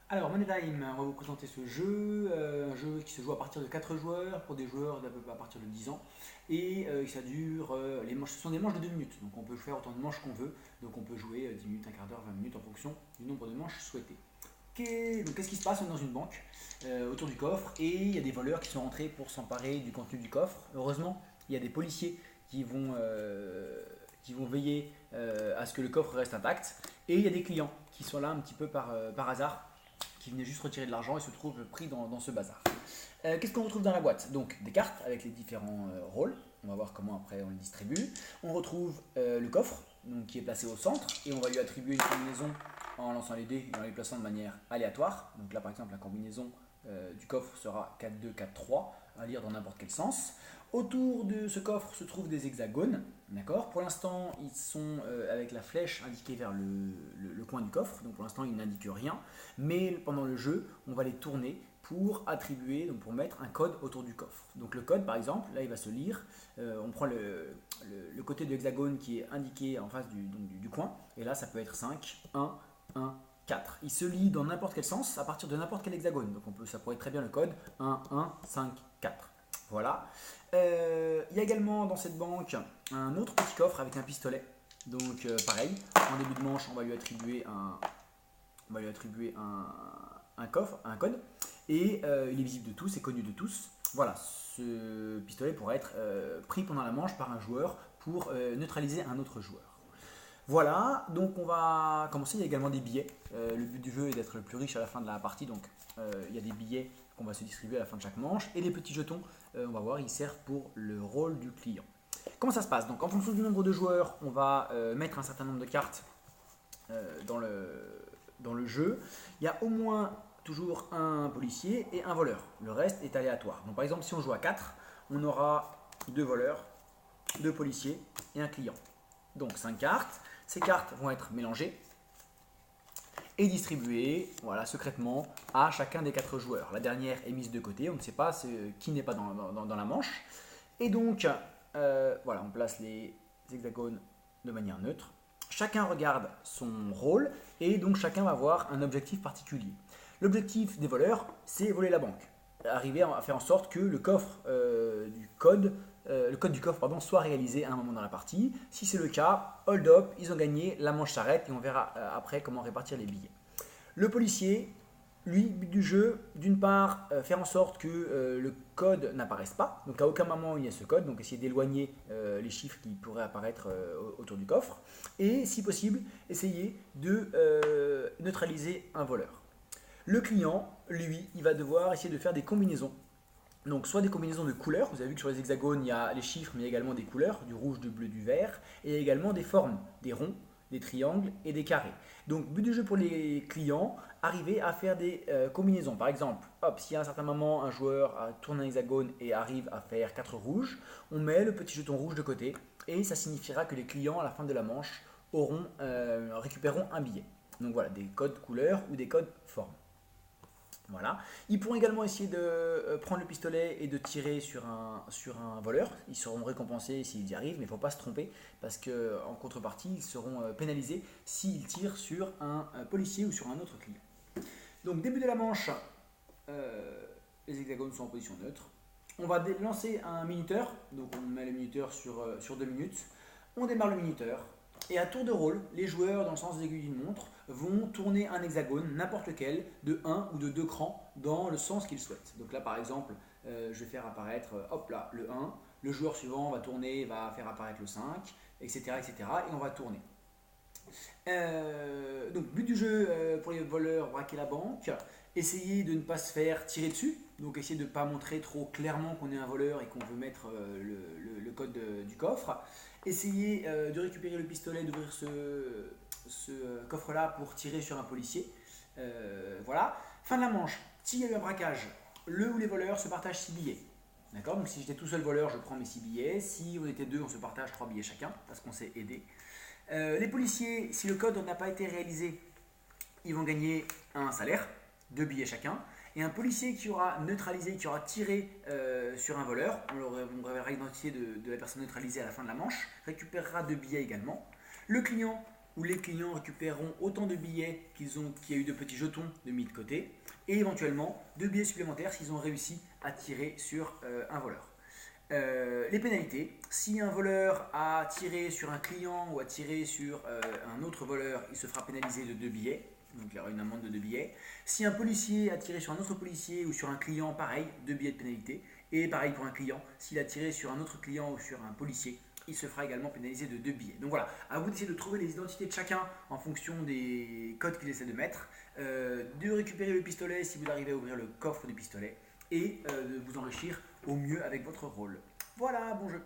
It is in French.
Alors, Money Time, on va vous présenter ce jeu, un jeu qui se joue à partir de 4 joueurs pour des joueurs d'à peu près à partir de 10 ans. Et ça dure, les manches, ce sont des manches de 2 minutes, donc on peut faire autant de manches qu'on veut. Donc on peut jouer 10 minutes, un quart d'heure, 20 minutes en fonction du nombre de manches souhaitées. Donc qu'est-ce qui se passe? On est dans une banque, autour du coffre, et il y a des voleurs qui sont rentrés pour s'emparer du contenu du coffre. Heureusement, il y a des policiers qui vont veiller à ce que le coffre reste intact. Et il y a des clients qui sont là un petit peu par hasard, qui venaient juste retirer de l'argent et se trouvent pris dans ce bazar. Qu'est-ce qu'on retrouve dans la boîte? Donc des cartes avec les différents rôles. On va voir comment après on les distribue. On retrouve le coffre donc, qui est placé au centre et on va lui attribuer une combinaison en lançant les dés et en les plaçant de manière aléatoire. Donc là par exemple la combinaison du coffre sera 4-2, 4-3 à lire dans n'importe quel sens. Autour de ce coffre se trouvent des hexagones. D'accord. Pour l'instant, ils sont avec la flèche indiquée vers le coin du coffre. Donc pour l'instant, ils n'indiquent rien. Mais pendant le jeu, on va les tourner pour attribuer, donc pour mettre un code autour du coffre. Donc le code, par exemple, là, il va se lire. On prend le côté de l'hexagone qui est indiqué en face du coin. Et là, ça peut être 5, 1, 1, 4. Il se lit dans n'importe quel sens à partir de n'importe quel hexagone. Donc ça pourrait être très bien le code 1, 1, 5, 4. Voilà. Il y a également dans cette banque un autre petit coffre avec un pistolet. Donc pareil, en début de manche, on va lui attribuer un coffre, un code. Et il est visible de tous, c'est connu de tous. Voilà, ce pistolet pourrait être pris pendant la manche par un joueur pour neutraliser un autre joueur. Voilà, donc on va commencer. Il y a également des billets. Le but du jeu est d'être le plus riche à la fin de la partie, donc il y a des billets qu'on va se distribuer à la fin de chaque manche. Et les petits jetons, on va voir, ils servent pour le rôle du client. Comment ça se passe? Donc en fonction du nombre de joueurs, on va mettre un certain nombre de cartes dans le jeu. Il y a au moins toujours un policier et un voleur. Le reste est aléatoire. Donc par exemple, si on joue à 4, on aura deux voleurs, deux policiers et un client. Donc 5 cartes. Ces cartes vont être mélangées et distribuées voilà, secrètement à chacun des 4 joueurs. La dernière est mise de côté, on ne sait pas qui n'est pas dans la manche. Et donc, voilà, on place les hexagones de manière neutre. Chacun regarde son rôle et donc chacun va avoir un objectif particulier. L'objectif des voleurs, c'est voler la banque. Arriver à faire en sorte que le code du coffre soit réalisé à un moment dans la partie. Si c'est le cas, hold up, ils ont gagné, la manche s'arrête et on verra après comment répartir les billets. Le policier, lui, but du jeu, d'une part, faire en sorte que le code n'apparaisse pas. Donc à aucun moment il y a ce code, donc essayer d'éloigner les chiffres qui pourraient apparaître autour du coffre. Et si possible, essayer de neutraliser un voleur. Le client, lui, il va devoir essayer de faire des combinaisons. Donc soit des combinaisons de couleurs, vous avez vu que sur les hexagones il y a les chiffres mais il y a également des couleurs, du rouge, du bleu, du vert, et il y a également des formes, des ronds, des triangles et des carrés. Donc but du jeu pour les clients, arriver à faire des combinaisons. Par exemple, hop, si à un certain moment un joueur tourne un hexagone et arrive à faire 4 rouges, on met le petit jeton rouge de côté et ça signifiera que les clients à la fin de la manche récupéreront un billet. Donc voilà, des codes couleurs ou des codes formes. Voilà. Ils pourront également essayer de prendre le pistolet et de tirer sur un voleur. Ils seront récompensés s'ils y arrivent, mais il ne faut pas se tromper parce qu'en contrepartie, ils seront pénalisés s'ils tirent sur un policier ou sur un autre client. Donc début de la manche, les hexagones sont en position neutre. On va lancer un minuteur, donc on met le minuteur sur 2 minutes. On démarre le minuteur. Et à tour de rôle, les joueurs, dans le sens des aiguilles d'une montre, vont tourner un hexagone, n'importe lequel, de 1 ou de 2 crans, dans le sens qu'ils souhaitent. Donc là, par exemple, je vais faire apparaître, hop là, le 1. Le joueur suivant va tourner, va faire apparaître le 5, etc. etc. et on va tourner. Donc, but du jeu pour les voleurs, braquer la banque, essayer de ne pas se faire tirer dessus, donc essayer de ne pas montrer trop clairement qu'on est un voleur et qu'on veut mettre le code du coffre, essayer de récupérer le pistolet, d'ouvrir ce coffre-là pour tirer sur un policier. Voilà. Fin de la manche, s'il y a eu un braquage, le ou les voleurs se partagent 6 billets. D'accord. Donc si j'étais tout seul voleur, je prends mes 6 billets. Si on était deux, on se partage 3 billets chacun, parce qu'on s'est aidé. Les policiers, si le code n'a pas été réalisé, ils vont gagner un salaire, 2 billets chacun. Et un policier qui aura neutralisé, qui aura tiré sur un voleur, on révélera l'identité de la personne neutralisée à la fin de la manche, récupérera 2 billets également. Le client, où les clients récupéreront autant de billets qu'il y a eu de petits jetons de mis de côté, et éventuellement 2 billets supplémentaires s'ils ont réussi à tirer sur un voleur. Les pénalités, si un voleur a tiré sur un client ou a tiré sur un autre voleur, il se fera pénaliser de 2 billets, donc il y aura une amende de 2 billets. Si un policier a tiré sur un autre policier ou sur un client, pareil, 2 billets de pénalité. Et pareil pour un client, s'il a tiré sur un autre client ou sur un policier, il se fera également pénaliser de 2 billets. Donc voilà, à vous d'essayer de trouver les identités de chacun en fonction des codes qu'il essaie de mettre, de récupérer le pistolet si vous arrivez à ouvrir le coffre du pistolet, et de vous enrichir au mieux avec votre rôle. Voilà, bon jeu.